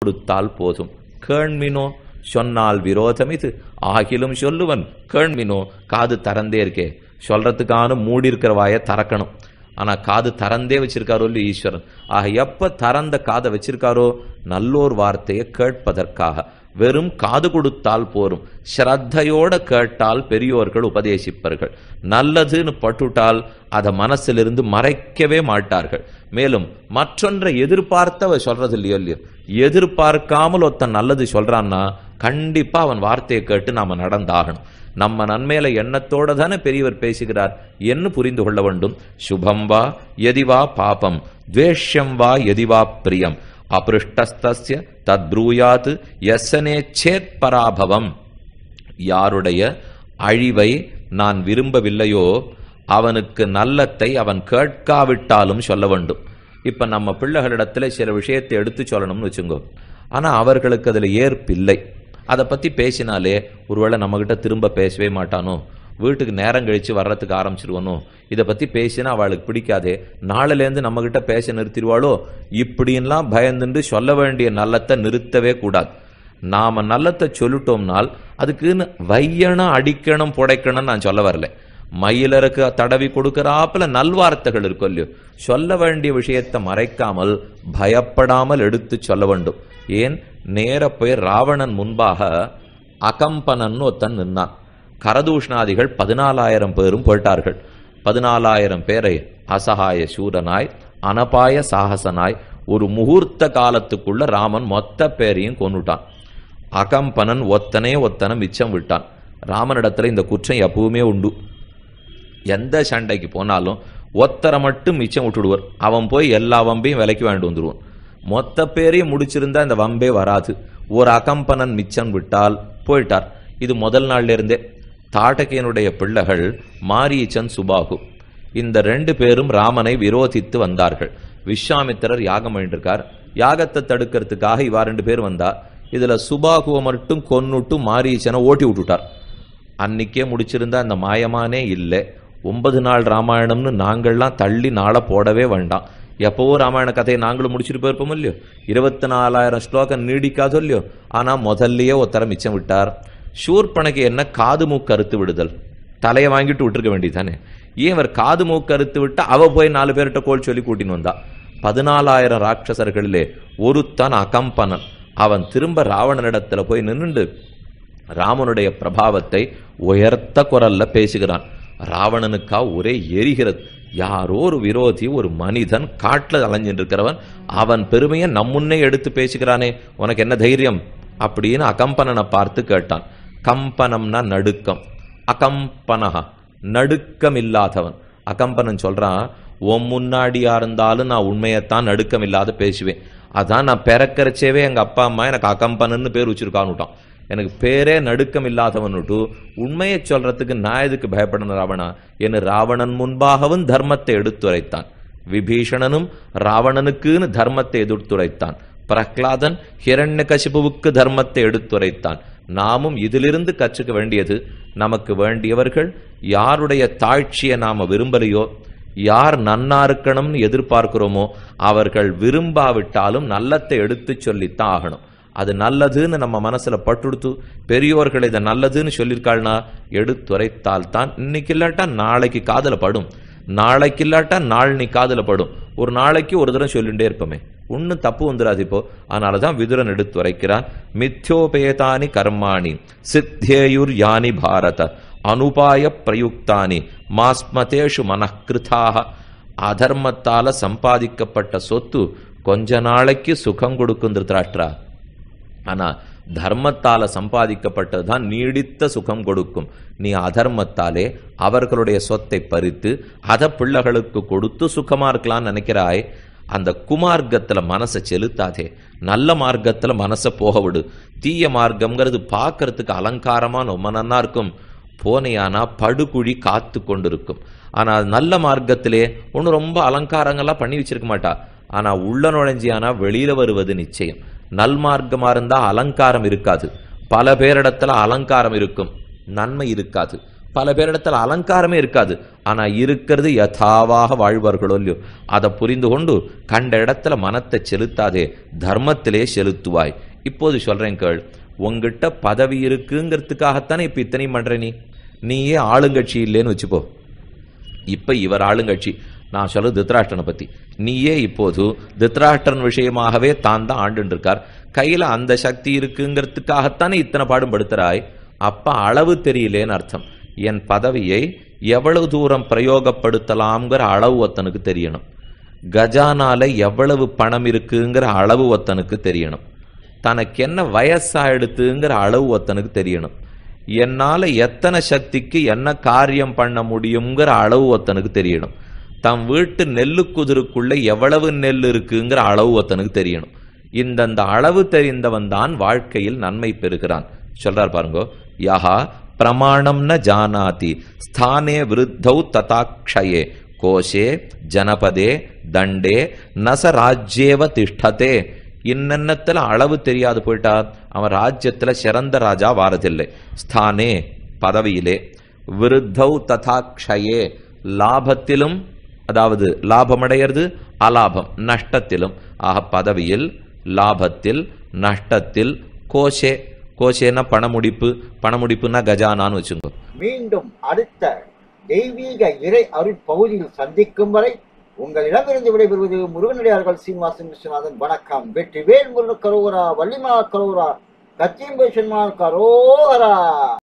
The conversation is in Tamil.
கொடுத்தால் போதும். கேண்மினோ சொன்னால் விரோதம் இது ஆகிலும் சொல்லுவன் கேண்மினோ. காது திறந்தே இருக்கே, சொல்றதுக்கான மூடி இருக்கிற வாயை திறக்கணும். ஆனா காது திறந்தே வச்சிருக்காரோ இல்லையோ ஈஸ்வரன். ஆக எப்ப திறந்த காதை வச்சிருக்காரோ நல்லோர் வார்த்தையை கேட்பதற்காக. வெறும் காது கொடுத்தால் போரும், ஸ்ரத்தையோட கேட்டால் பெரியோர்கள் உபதேசிப்பார்கள். நல்லதுன்னு பட்டுட்டால் அதை மனசிலிருந்து மறைக்கவே மாட்டார்கள். மேலும் மற்றொன்றை எதிர்பார்த்தவ சொல்றது இல்லையோ, எதிர்பார்க்காமல் ஒருத்தன் நல்லது சொல்றான்னா கண்டிப்பா அவன் வார்த்தையை கேட்டு நாம நடந்தாகணும். நம்ம நன்மையில எண்ணத்தோட தானே பெரியவர் பேசுகிறார் என்று புரிந்து கொள்ள வேண்டும். சுபம் வா எதிவா பாபம், துவேஷ்யம் வா எதிவா பிரியம், அபிருஷ்டஸ்தஸ்ய தத்ப்ரூயாத் யஸ்ஸனே சேத் பராபவம். யாருடைய அழிவை நான் விரும்பவில்லையோ அவனுக்கு நல்லத்தை அவன் கேட்காவிட்டாலும் சொல்ல வேண்டும். இப்ப நம்ம பிள்ளைகளிடத்துல சில விஷயத்தை எடுத்து சொல்லணும்னு வச்சுங்கோ, ஆனா அவர்களுக்கு அதுல ஏற்பில்லை. அதை பத்தி பேசினாலே ஒருவேளை நம்மகிட்ட திரும்ப பேசவே மாட்டானோ, வீட்டுக்கு நேரம் கழிச்சு வர்றதுக்கு ஆரம்பிச்சிருவானோ, இதை பத்தி பேசினா அவளுக்கு பிடிக்காதே, நாளிலேருந்து நம்ம கிட்ட பேச நிறுத்திடுவாளோ, இப்படின்லாம் பயந்துட்டு சொல்ல வேண்டிய நல்லத்தை நிறுத்தவே கூடாது. நாம நல்லத்தை சொல்லிட்டோம்னால் அதுக்குன்னு வையணும் அடிக்கணும் புடைக்கணும் நான் சொல்ல வரல. மயிலருக்கு தடவி கொடுக்கிறாப்புல நல்வார்த்தைகள் இருக்கும் இல்லையோ, சொல்ல வேண்டிய விஷயத்தை மறைக்காமல் பயப்படாமல் எடுத்து சொல்ல வேண்டும். ஏன் நேர போய் ராவணன் முன்பாக அகம்பனன் ஒருத்தன் நின்னான். கரதூஷ்ணாதிகள் 14,000 பேரும் போயிட்டார்கள். 14,000 பேரை அசகாய சூரனாய் அனபாய சாகசனாய் ஒரு முகூர்த்த காலத்துக்குள்ள ராமன் மொத்த பேரையும் கொன்னுட்டான். அகம்பனன் ஒத்தனை மிச்சம் விட்டான். ராமனிடத்துல இந்த குற்றம் எப்பவுமே உண்டு. எந்த சண்டைக்கு போனாலும் ஒத்தரை மட்டும் மிச்சம் விட்டுடுவார். அவன் போய் எல்லா வம்பையும் விலைக்கு வாங்கிட்டு வந்துடுவான். மொத்த பேரையும் முடிச்சிருந்தா இந்த வம்பே வராது. ஒரு அகம்பனன் மிச்சம் விட்டால் போயிட்டார். இது முதல் நாள்ல இருந்தே. தாட்டகையனுடைய பிள்ளைகள் மாரீச்சன் சுபாகு, இந்த 2 பேரும் ராமனை விரோதித்து வந்தார்கள். விஸ்வாமித்திரர் யாகம் பண்ணிருக்கார். யாகத்தை தடுக்கிறதுக்காக இவா 2 பேர் வந்தா. இதுல சுபாகுவை மட்டும் கொன்னுட்டு மாரீச்சனை ஓட்டி விட்டுட்டார். அன்னைக்கே முடிச்சிருந்தா இந்த மாயமானே இல்லை. 9 நாள் ராமாயணம்னு நாங்கள்லாம் தள்ளி நாளை போடவே வேண்டாம். எப்பவோ ராமாயண கதையை நாங்களும் முடிச்சுட்டு போயிருப்போம் இல்லையோ. 24,000 ஸ்லோகம் நீடிக்காதோ இல்லையோ. ஆனா முதல்லயே ஒருத்தர மிச்சம் விட்டார். சூர்பனகை என்ன காது மூக்கு அறுத்து விடுதல், தலையை வாங்கிட்டு விட்டுருக்க வேண்டியதானே. ஏன் அவர் காது மூக்கு அறுத்து விட்டா அவ போய் 4 பேர்கிட்ட கோல் சொல்லி கூட்டின்னு வந்தா. 14,000 ராட்சசர்களிலே ஒருத்தன் அகம்பனன். அவன் திரும்ப ராவணனிடத்துல போய் நின்றுண்டு ராமனுடைய பிரபாவத்தை உயர்த்த குரல்ல பேசுகிறான். ராவணனுக்கா ஒரே எரிகிறது. யாரோ ஒரு விரோதி, ஒரு மனிதன் காட்டுல அலைஞ்சிட்டு இருக்கிறவன், அவன் பெருமையை நம்முன்னே எடுத்து பேசுகிறானே, உனக்கு என்ன தைரியம் அப்படின்னு அகம்பனனை பார்த்து கேட்டான். கம்பனம்னா நடுக்கம், அகம்பனஹா நடுக்கம் இல்லாதவன். அகம்பனன் சொல்றான், உன் முன்னாடியா இருந்தாலும் நான் உண்மையத்தான் நடுக்கம் இல்லாத பேசுவேன். அதான் நான் பிறக்கரைச்சேவே எங்க அப்பா அம்மா எனக்கு அகம்பனன்னு பேர் வச்சிருக்கான்னுட்டான். எனக்கு பேரே நடுக்கம் இல்லாதவன்னுட்டு உண்மையை சொல்றதுக்கு நான் எதுக்கு பயப்படணும் ராவணா என்று ராவணன் முன்பாகவும் தர்மத்தை எடுத்துரைத்தான். விபீஷணனும் ராவணனுக்குன்னு தர்மத்தை எடுத்துரைத்தான். பிரஹ்லாதன் ஹிரண்யகசிபுவுக்கு தர்மத்தை எடுத்துரைத்தான். நாமும் இதிலிருந்து கற்றுக்க வேண்டியது, நமக்கு வேண்டியவர்கள் யாருடைய தாழ்ச்சியை நாம விரும்பலையோ, யார் நன்னா இருக்கணும்னு எதிர்பார்க்கிறோமோ அவர்கள் விரும்பாவிட்டாலும் நல்லத்தை எடுத்து சொல்லித்தான் ஆகணும். அது நல்லதுன்னு நம்ம மனசுல பட்டுடுத்து பெரியோர்கள் இதை நல்லதுன்னு சொல்லியிருக்காள்னா எடுத்துரைத்தால் தான் இன்னைக்கு இல்லாட்டா நாளைக்கு காதல படும், நாளைக்கு இல்லாட்டா நாளை காதல படும். ஒரு நாளைக்கு ஒரு தடவை சொல்லிட்டே இருப்போமே, ஒன்னும் தப்பு வந்துடாது. இப்போ அதனாலதான் விதுரன் எடுத்துரைக்கிறான். மித்யோபேதானி கர்மாணி சித்தேயுர் யானி பாரத அனுபாய பிரயுக்தானி மாஸ்மதேஷு மனக்கிருதாக. அதர்மத்தால சம்பாதிக்கப்பட்ட சொத்து கொஞ்ச நாளைக்கு சுகம் கொடுக்கும் திருத்தராஷ்டிரா. ஆனா தர்மத்தால சம்பாதிக்கப்பட்டதுதான் நீடித்த சுகம் கொடுக்கும். நீ அதர்மத்தாலே அவர்களுடைய சொத்தை பறித்து அதை பிள்ளைகளுக்கு கொடுத்து சுகமா இருக்கலாம்னு நினைக்கிறாய். அந்த குமார்க்கத்துல மனசை செலுத்தாதே, நல்ல மார்க்கத்துல மனசை போக விடு. தீய மார்க்கம்ங்கிறது பார்க்கறதுக்கு அலங்காரமா ரொம்ப நன்னா இருக்கும், போனையானா படுகுழி காத்து கொண்டிருக்கும். ஆனா நல்ல மார்க்கத்திலே ஒண்ணு ரொம்ப அலங்காரங்கள்லாம் பண்ணி வச்சிருக்க மாட்டா. ஆனா உள்ள நுழைஞ்சியானா வெளியில வருவது நிச்சயம். நல்மார்க்கமா இருந்தா அலங்காரம் இருக்காது. பல பேரிடத்துல அலங்காரம் இருக்கும், நன்மை இருக்காது. பல பேரிடத்துல அலங்காரமே இருக்காது, ஆனா இருக்கிறது யதாவாக வாழ்வார்களோ இல்லையோ. அதை புரிந்து கொண்டு கண்ட இடத்துல மனத்தை செலுத்தாதே, தர்மத்திலே செலுத்துவாய். இப்போது சொல்றேன் கேள். உங்ககிட்ட பதவி இருக்குங்கிறதுக்காகத்தானே இப்ப இத்தனையும் பண்ற. நீயே ஆளுங்கட்சி இல்லைன்னு வச்சுப்போ. இப்ப இவர் ஆளுங்கட்சி. நான் சொல்ல திருதராஷ்டிரனை பத்தி. நீயே இப்போது திருதராஷ்டிரன் விஷயமாகவே தான் ஆண்டு இருக்கார். கையில அந்த சக்தி இருக்குங்கிறதுக்காகத்தானே இத்தனை பாடும் படுத்துறாய். அப்ப அளவு தெரியலேன்னு அர்த்தம். என் பதவியை எவ்வளவு தூரம் பிரயோகப்படுத்தலாம்ங்கிற அளவு ஒத்தனுக்கு தெரியணும். கஜானால எவ்வளவு பணம் இருக்குங்கிற அளவு ஒத்தனுக்கு தெரியணும். தனக்கு என்ன வயசாயிடுத்துங்கிற அளவு ஒத்தனுக்கு தெரியணும். என்னால எத்தனை சக்திக்கு என்ன காரியம் பண்ண முடியுங்கிற அளவு ஒத்தனுக்கு தெரியணும். தம் வீட்டு நெல்லு குதிருக்குள்ள எவ்வளவு நெல் இருக்குங்கிற அளவு ஒத்தனுக்கு தெரியணும். இந்தந்த அளவு தெரிந்தவன் தான் வாழ்க்கையில் நன்மை பெறுகிறான். சொல்றார் பாருங்கோ. யஹா பிரமாணம் ந ஜானாதி ஸ்தானே விருத்தௌ ததாக்ஷயே கோஷே ஜனபதே தண்டே நச ராஜ்யேவ திஷ்டதே. இன்னத்துல அளவு தெரியாது போயிட்டார், அவன் ராஜ்யத்துல சிறந்த ராஜா வாரதில்லை. ஸ்தானே பதவியிலே, விருத்தௌ ததாக்ஷயே லாபத்திலும், அதாவது லாபமடைகிறது, அலாபம் நஷ்டத்திலும். ஆக பதவியில், லாபத்தில், நஷ்டத்தில், கோஷே, கோஷேனா பணமுடிப்பு, பணமுடிப்புன்னா கஜானான்னு வச்சுக்கோ. மீண்டும் அடுத்த தெய்வீக இறை அருட்பகுதியில் சந்திக்கும் வரை உங்களிடமிருந்து விடைபெறுவது முருகனடியார்கள் சீனிவாசன் விஸ்வநாதன். வணக்கம். வெற்றிவேல் முருகன் கரோகரா, வள்ளிமா கரோகரா, கச்சிம்பேஷன்மார் கரோகரா.